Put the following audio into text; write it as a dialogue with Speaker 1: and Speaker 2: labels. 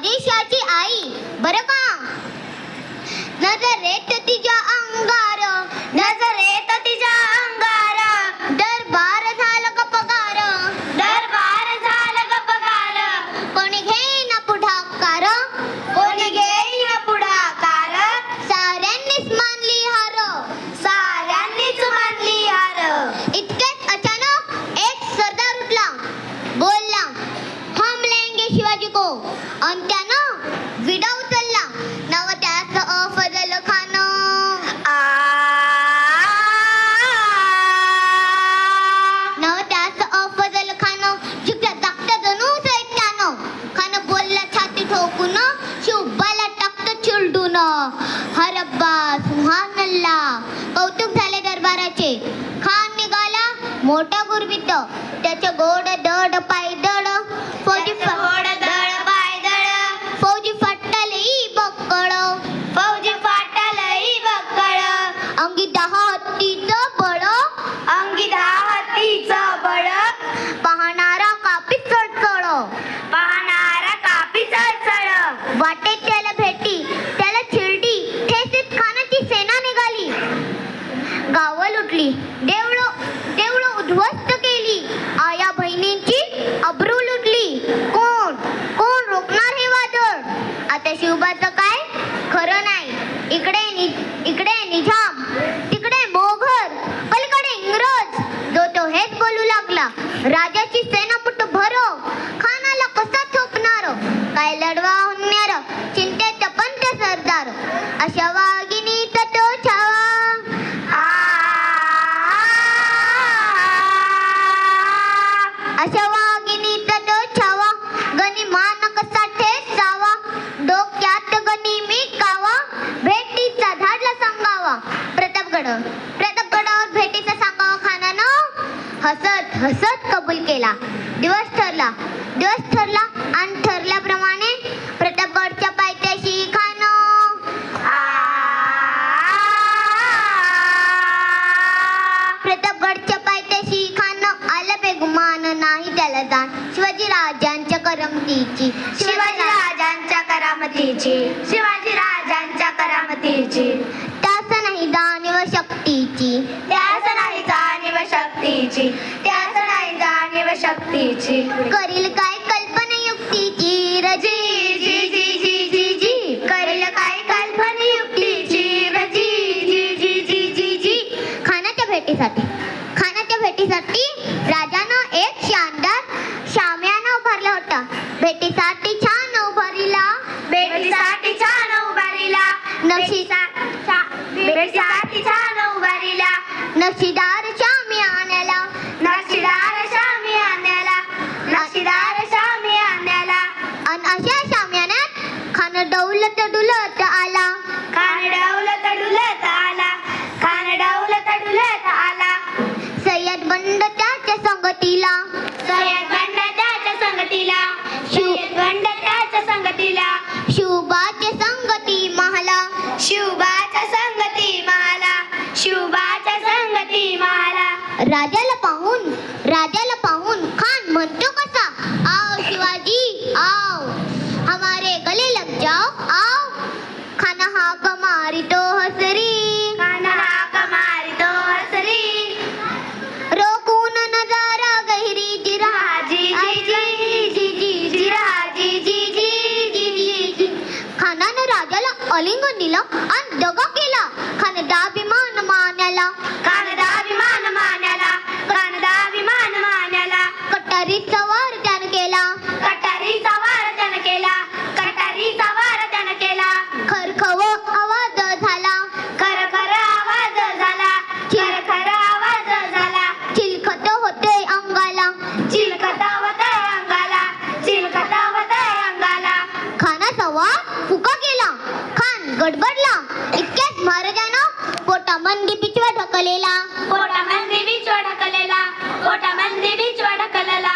Speaker 1: आदेशाची आई बरं का. नजरेत तिच्या अंगार, नजरेत तिच्या अंगार, दरबार झालं ग पगार, दरबार झालं ग पगार. कोणी घेईना पुढाकार, कोणी घेईना पुढाकार. साऱ्यांनीच मानली हार, साऱ्यांनीच मानली हार. इतक्यात अचानक एक सरदार उठला, बोलला हम लेंगे शिवाजी को. आणि त्यानं विडा उचलला. नाव त्याचं अफजल खान. नाव त्याचं अफजल खान. जिकडे दाखता जणू सैत्यानं. खान बोलला छाती ठोकून, शिवबाला टाकतं चिरडून. हरब्बा सुहानल्ला. कौतुक झाले दरबाराचे. खान निघाला मोठा गुरबित. त्याचे गोड दड पायदळ, फौजी गोड दड पायदळ. फौजी फाटलई बक्कळ, फौजी फाटलई बक्कळ. अंगी 10 हत्तीचं बळ, अंगी 10 हत्तीचं बळ. पाहणारा कापी चळचळ, पाहणारा कापी चळचळ. वाटेत त्याला भेटी, त्याला चिरडी. ठेसीत खानाची सेना निघाली. गावं लुटली, देवळं उद्ध्वस्त केली. आया बहिणींची अब्रू लुटली. कोण कोण रोखणार हे वादळ. आता शिवबाचं काय खरं नाही. इकडे निजाम, तिकडे मोघल, पलीकडे इंग्रज. जो तो हेच बोलू लागला. राजाची सेना पुट भरो, खानाला कसा थोपणार. काय लढवा होणार, चिंतेत पंत सरदार. अशा वागिनीत तो छावा. अशा वागिनीत तो छावा. गनिमान कसा ठेसावा. डोक्यात गणी मी कावा. भेटीचा धाडला सांगावा. प्रतापगडावर भेटीचा सांगावा खानानं हसत हसत कबूल केला. दिवस ठरला आणि ठरल्याप्रमाणे प्रतापगडच्या पायथ्याशी खान. प्रतापगडच्या पायथ्याशी खान आलं बेगुमान. नाही त्याला जाण शिवाजी राजांच्या करमतीची, शिवाजी राजांच्या करामतीची, शिवाजी राजांच्या करामतीची. त्यास नाही जाणीव शक्तीची, त्यास नाही जाणीव शक्तीची, त्यास नाही जाणीव शक्तीची. करील काय कल्पना युक्तीची रजी जी जी जी जी जी. करील काय कल्पना युक्तीची रजी जी जी जी जी जी. खानाच्या भेटीसाठी राजानं एक शानदार शामियाना उभारला होता. भेटीसाठी छान उभारिला, भेटीसाठी छान उभारिला. भेटीसाठी छान उभारिला. नक्षीदार शामियान्याला, नक्षीदार शामियान्याला, नक्षीदार शामियान्याला. आणि अशा शामियान्यात खान डौलत डुलत आला. खान डौलत डुलत आला, खान डौलत डुलत आला. सय्यद बंड त्याच्या संगतीला, सय्यद बंड त्याच्या संगतीला, सय्यद बंड त्याच्या संगतीला. शिवबाच्या संगती महाला, शिवबाच्या संगती महाला, शिवबाच्या संगती महाला. राजाला पाहून खान म्हणतो कसा. आओ शिवाजी आओ, हमारे गले लग जाओ आओ. खान हाक मारितो हसरी, खान हाक मारितो हसरी. रोकून नजारा गहिरी जिराजी जी जी जी जी जिराजी जी जी जी जी. खानानं राजाला आलिंगन दिलं आणि दगा केला. खान दाभिमान मान्याला, खान दाभिमान मान्याला, खान दाभिमान मान्याला. कटारी सवार त्यानं केला, कटारी सवार त्यानं केला, कटारी सवार त्यानं केला. खरखव आवाज झाला, खरखर आवाज झाला, खरखर आवाज झाला. चिलखत होते अंगाला, चिलखत होते अंगाला, चिलखत होते अंगाला. खाना सवार फुका केला. खान गडबडला. इतक्यात महाराजानं पोटामंदी बिचवा ढकलेला, पोटामंदी बिचवा ढकलेला, पोटामंदी बिचवा ढकलेला.